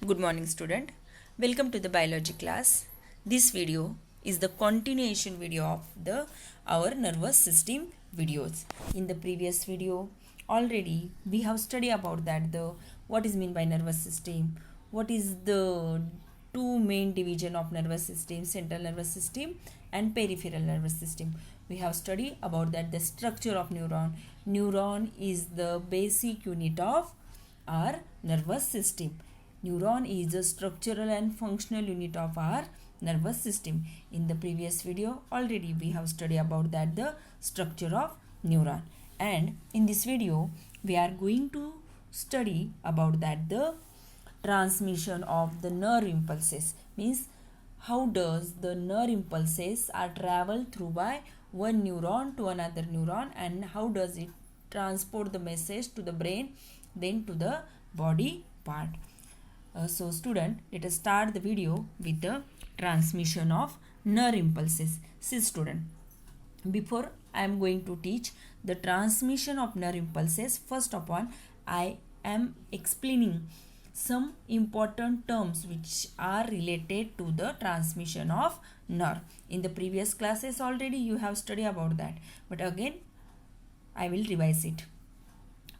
Good morning, student. Welcome to the biology class. This video is the continuation video of the our nervous system videos. In the previous video, already we have studied about that the what is mean by nervous system, what is the two main division of nervous system, central nervous system and peripheral nervous system. We have studied about that the structure of neuron. Neuron is the basic unit of our nervous system. Neuron is a structural and functional unit of our nervous system. In the previous video already we have studied about that the structure of neuron, and in this video we are going to study about that the transmission of the nerve impulses, means how does the nerve impulses are traveled through by one neuron to another neuron, and how does it transport the message to the brain then to the body part. So student, let us start the video with the transmission of nerve impulses. See student, before I am going to teach the transmission of nerve impulses, first of all I am explaining some important terms which are related to the transmission of nerve. In the previous classes already you have studied about that, but again I will revise it.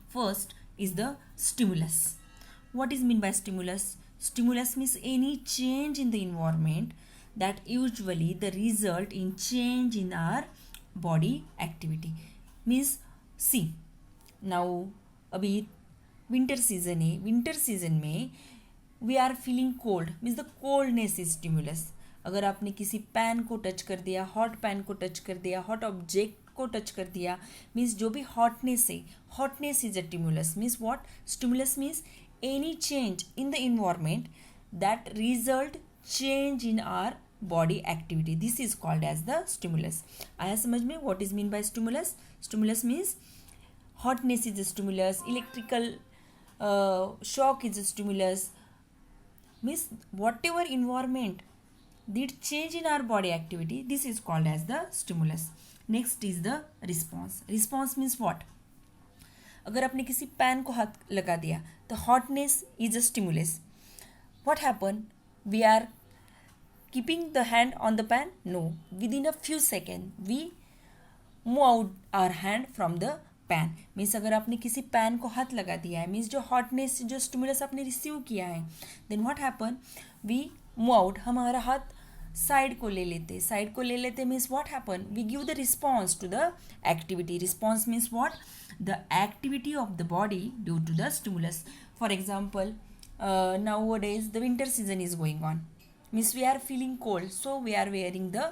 First is the stimulus. What is mean by stimulus? Stimulus means any change in the environment that usually the result in change in our body activity. Means see, now अभी winter season है, winter season में we are feeling cold, means the coldness is stimulus. अगर आपने किसी pan को touch कर दिया, hot pan को टच कर दिया, हॉट ऑब्जेक्ट को टच कर दिया, मीन्स जो भी हॉटनेस है, hotness is a stimulus. Means what? Stimulus means any change in the environment that result change in our body activity. This is called as the stimulus. आया समझ में what is mean by stimulus? Stimulus means hotness is a stimulus, electrical shock is a stimulus, means whatever environment did change in our body activity, this is called as the stimulus. Next is the response. Response means what? अगर आपने किसी pan को हाथ लगा दिया तो hotness is a stimulus. What happen? We are keeping the hand on the pan? No, within a few second we move out our hand from the pan. Means अगर आपने किसी पैन को हाथ लगा दिया है, मीन्स जो hotness जो स्टिमुलस आपने रिसीव किया है, then what happen? We move out, हमारा हाथ साइड को ले लेते. साइड को ले लेते means what happen? We give the response to the activity. Response means what? The activity of the body due to the stimulus. For example, nowadays the winter season is going on, means we are feeling cold, so we are wearing the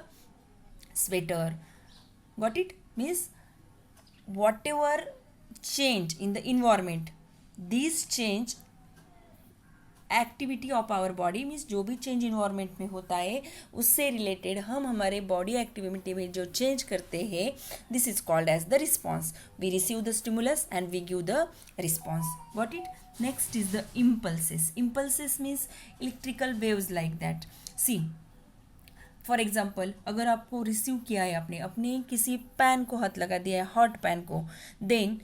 sweater. Got it? Means whatever change in the environment, this change activity of our body, means जो भी change environment में होता है उससे related हम हमारे body activity में जो चेंज करते हैं, this is called as the response. We receive the stimulus and we give the response. Got it? Next is the impulses. Impulses means electrical waves like that. See for example, अगर आपको receive किया है, आपने अपने किसी pan को हाथ लगा दिया है, हॉट पैन को, then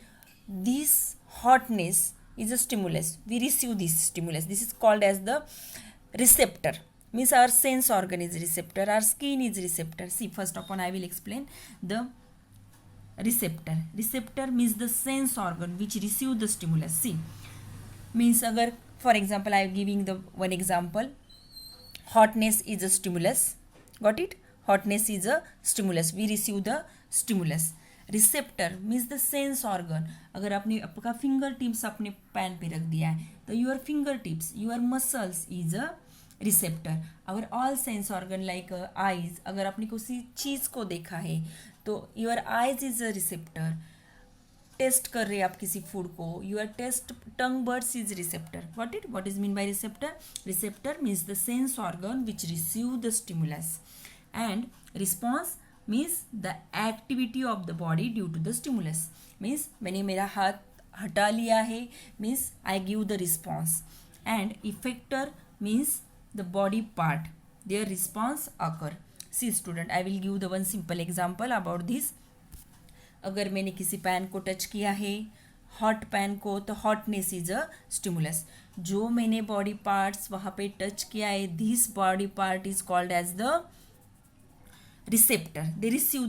this hotness is a stimulus. We receive this stimulus. This is called as the receptor. Means our sense organ is receptor. Our skin is receptor. See, first of all, I will explain the receptor. Receptor means the sense organ which receive the stimulus. See, means agar for example I am giving the one example. Hotness is a stimulus. Got it? Hotness is a stimulus. We receive the stimulus. Receptor means the sense organ. अगर आपने आपका finger tips अपने pan पे रख दिया है तो your finger tips, your muscles is a receptor. अगर all sense organ like eyes, अगर आपने किसी चीज़ को देखा है तो your eyes is a receptor. Taste कर रहे हैं आप किसी फूड को, your taste tongue birds is receptor. What it? What is mean by receptor? Receptor means the sense organ which receive the stimulus, and response means the activity of the body due to the stimulus. Means मैंने मेरा हाथ हटा लिया है, means I give the response. And effector means the body part, there response occur. See student, I will give the one simple example about this. अगर मैंने किसी pan को टच किया है हॉट पैन को, तो हॉटनेस इज अ स्टिमुलस. जो मैंने बॉडी पार्ट्स वहाँ पे टच किया है, this body part is called as the receptor. They receive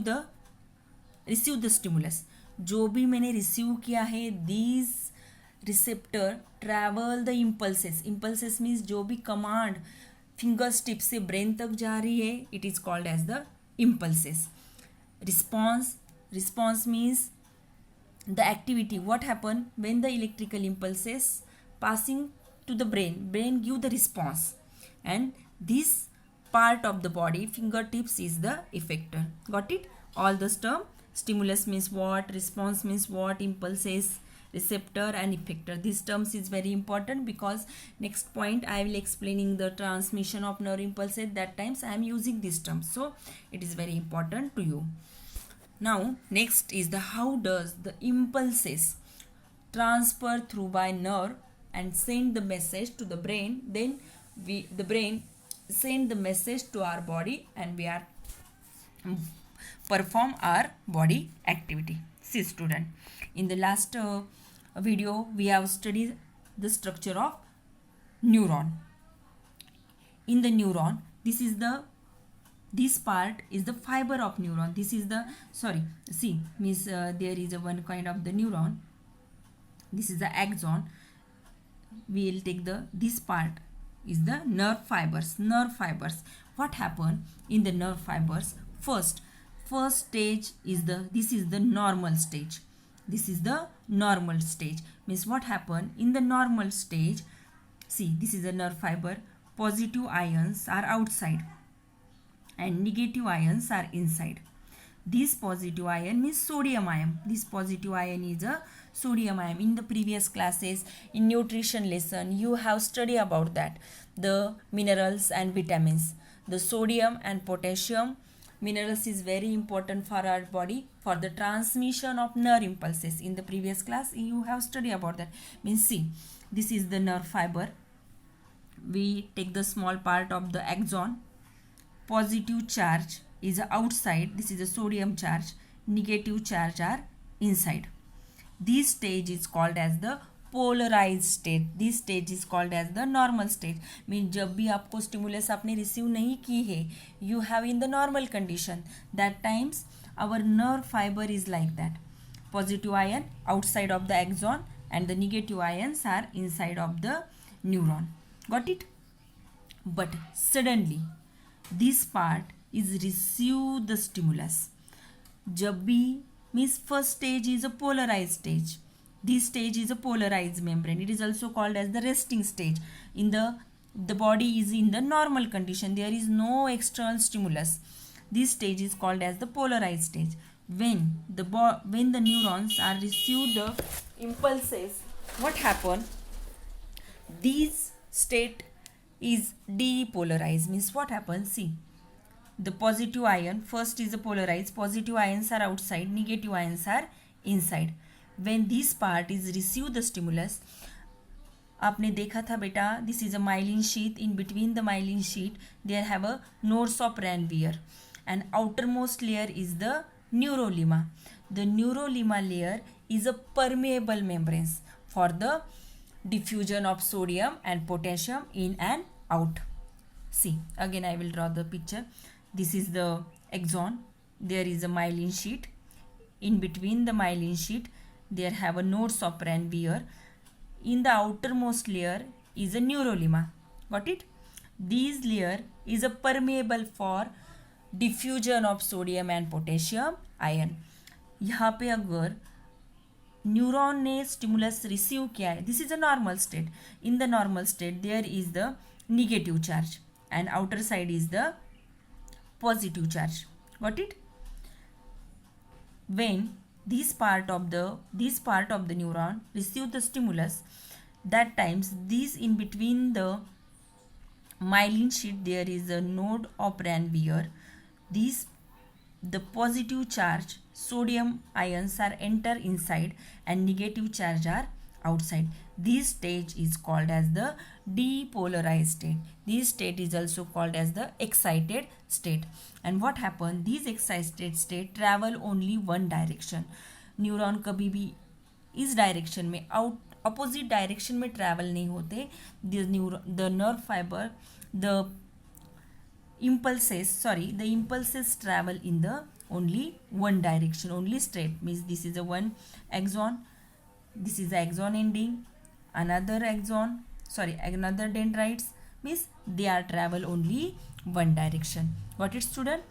the stimulus. जो भी मैंने रिसीव किया है, this receptor travel the impulses. Impulses means जो भी कमांड फिंगर्स टिप से ब्रेन तक जा रही है, it is called as the impulses. Response means the activity, what happen when the electrical impulses passing to the brain give the response, and this part of the body, fingertips, is the effector. Got it? All this term, stimulus means what, response means what, impulses, receptor and effector. These terms is very important because next point I will explaining the transmission of nerve impulse. At that times I am using these terms, so it is very important to you. Now next is the how does the impulses transfer through by nerve and send the message to the brain. Then the brain send the message to our body and we are perform our body activity. See student, in the last video we have studied the structure of neuron. In the neuron, this part is the fiber of neuron. This is the there is a one kind of the neuron. This is the axon. We will take this part is the nerve fibers. What happen in the nerve fibers? First stage is this is the normal stage. Means what happen in the normal stage? See, this is a nerve fiber. Positive ions are outside and negative ions are inside. This positive ion means sodium ion. This positive ion is a sodium ion. In the previous classes, in nutrition lesson, you have studied about that. The minerals and vitamins. The sodium and potassium minerals is very important for our body for the transmission of nerve impulses. In the previous class, you have studied about that. Means see, this is the nerve fiber. We take the small part of the axon. Positive charge is outside. This is a sodium charge. Negative charge are inside. This stage is called as the polarized state. This stage is called as the normal stage. Means जब भी आपको stimulus आपने receive नहीं की है, you have in the normal condition. That times our nerve fiber is like that. Positive ion outside of the axon and the negative ions are inside of the neuron. Got it? But suddenly this part is receive the stimulus. जब भी means first stage is a polarized stage. This stage is a polarized membrane. It is also called as the resting stage. In the body is in the normal condition. There is no external stimulus. This stage is called as the polarized stage. When the neurons are received the impulses, what happen? This state is depolarized. Means what happens? See, the positive ion first is a polarized. Positive ions are outside, negative ions are inside. When this part is receive the stimulus, आपने देखा था बेटा, this is a myelin sheath. In between the myelin sheath there have a nodes of Ranvier, and outermost layer is the neurolema. The neurolema layer is a permeable membrane for the diffusion of sodium and potassium in and out. See, again I will draw the picture. This is the axon. There is a myelin sheath. In between the myelin sheath there have a nodes of Ranvier. In the outermost layer is a neurolema. Got it? This layer is a permeable for diffusion of sodium and potassium ion. यहाँ पे अगर neuron ने stimulus receive किया है, this is a normal state. In the normal state there is the negative charge and outer side is the positive charge. Got it? When this part of the neuron receive the stimulus, that times this in between the myelin sheath there is a node of Ranvier. The positive charge sodium ions are enter inside and negative charge are outside. This stage is called as the depolarized state. This state is also called as the excited state. And what happen? These excited state travel only one direction. Neuron कभी भी इस direction में opposite direction में travel नहीं होते. The nerve fibre, the impulses travel in the only one direction, only straight. Means this is a one axon, this is the axon ending, another dendrites, means they are travel only one direction. Got it, student?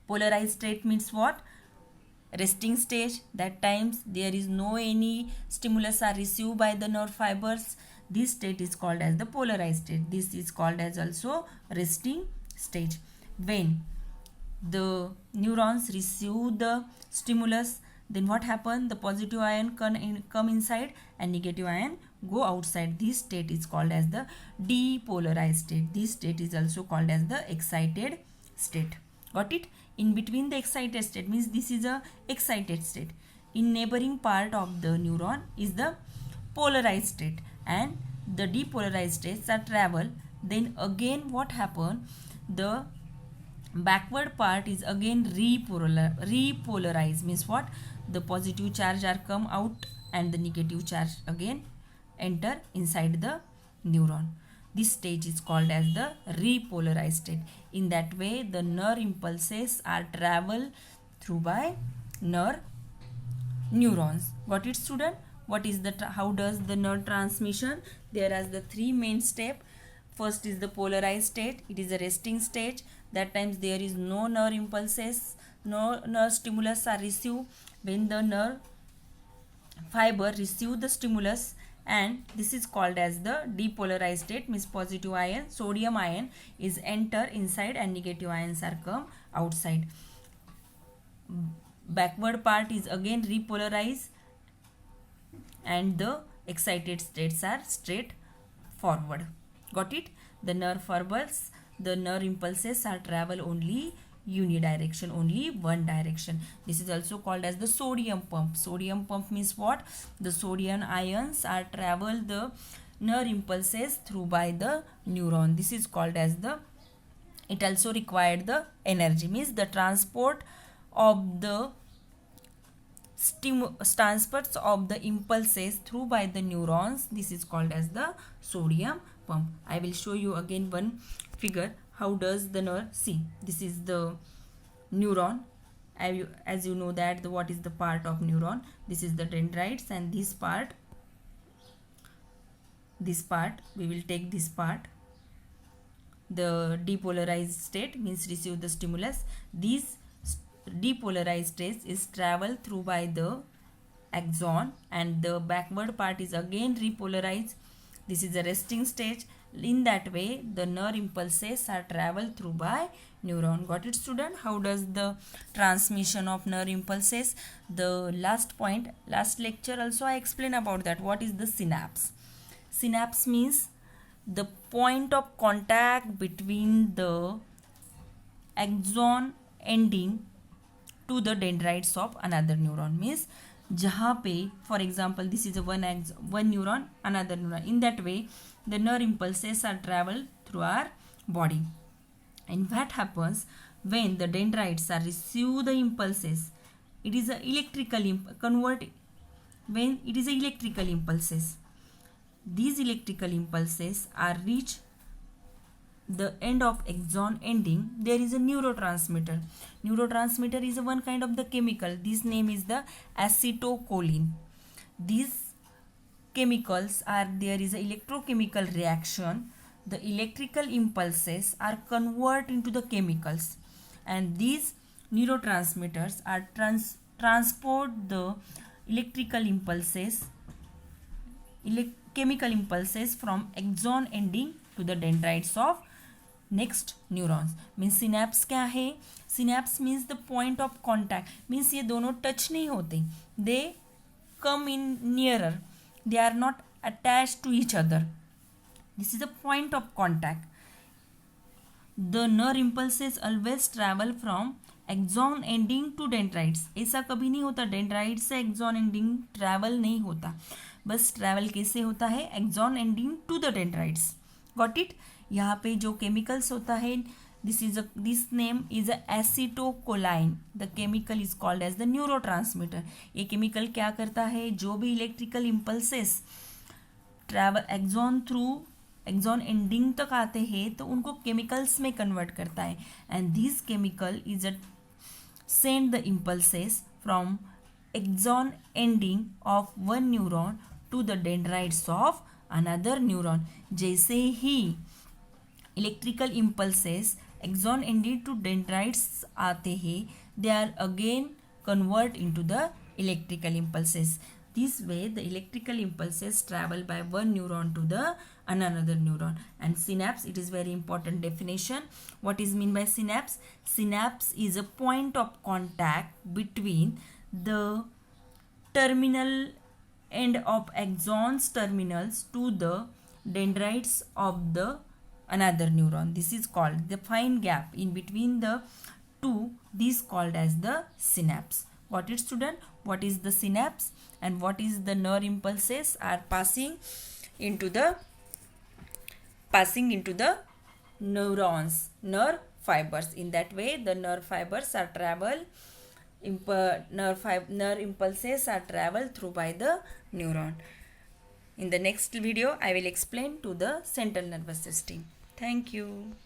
Polarized state means what? Resting stage. That times there is no any stimulus are received by the nerve fibers. This state is called as the polarized state. This is called as also resting stage. When the neurons receive the stimulus, then what happen? The positive ion come inside and negative ion go outside. This state is called as the depolarized state. This state is also called as the excited state. Got it? In between the excited state means this is a excited state. In neighboring part of the neuron is the polarized state, and the depolarized states are travel. Then again what happen? The backward part is again repolarized. Means what? The positive charge are come out and the negative charge again enter inside the neuron. This stage is called as the repolarized state. In that way, the nerve impulses are travel through by neurons. Got it, student? What is the how does the nerve transmission? There are the three main step. First is the polarized state. It is a resting stage. That times there is no nerve impulses, no nerve stimulus are received. When the nerve fiber receive the stimulus, and this is called as the depolarized state, means positive ion, sodium ion is enter inside and negative ions are come outside. Backward part is again repolarized and the excited states are straight forward. Got it? The nerve fibers, the nerve impulses are travel only unidirection, only one direction. This is also called as the sodium pump. Sodium pump means what? The sodium ions are travel the nerve impulses through by the neuron. This is called as the, it also required the energy, means the transport of the transfers of the impulses through by the neurons. This is called as the sodium pump. I will show you again one figure. How does the nerve? See, this is the neuron. As you know that what is the part of neuron? This is the dendrites, and this part we will take this part. The depolarized state means receive the stimulus. These depolarized states is travel through by the axon, and the backward part is again repolarized. This is a resting stage. In that way, the nerve impulses are travel through by neuron. Got it, student? How does the transmission of nerve impulses? The last point, last lecture also I explained about that. What is the synapse? Synapse means the point of contact between the axon ending to the dendrites of another neuron. Means जहाँ पे for example this is a one neuron, another neuron. In that way the nerve impulses are travel through our body. And what happens when the dendrites are receive the impulses? It is a electrical when it is a electrical impulses. These electrical impulses are reach the end of axon ending. There is a neurotransmitter. Neurotransmitter is a one kind of the chemical. This name is the acetylcholine. These chemicals are, there is a electrochemical reaction. The electrical impulses are converted into the chemicals, and these neurotransmitters are transport the electrical impulses, chemical impulses from axon ending to the dendrites of next neurons. Means synapse क्या है? Synapse means the point of contact. Means ये दोनों touch नहीं होते. They come in nearer. They are not attached to each other. This is a point of contact. The nerve impulses always travel from axon ending to dendrites. ऐसा कभी नहीं होता dendrites से axon ending travel नहीं होता. बस travel कैसे होता है? axon ending to the dendrites. Got it? यहाँ पे जो chemicals होता है this name is a acetylcholine. The chemical is called as the neurotransmitter. ये chemical क्या करता है, जो भी electrical impulses travel axon ending तक आते हैं तो उनको केमिकल्स में कन्वर्ट करता है. And this chemical is send the impulses from axon ending of one neuron to the dendrites of another neuron. जैसे ही electrical impulses axon ending to dendrites आते हैं, they are again convert into the electrical impulses. This way the electrical impulses travel by one neuron to the another neuron. And synapse, it is very important definition. What is mean by synapse? Synapse is a point of contact between the terminal end of axon's terminals to the dendrites of the another neuron. This is called the fine gap in between the two. This called as the synapse. Got it, student? What is the synapse and what is the nerve impulses are passing into the neurons, nerve fibers. In that way the nerve fibers are nerve impulses are travel through by the neuron. In the next video I will explain to the central nervous system. Thank you.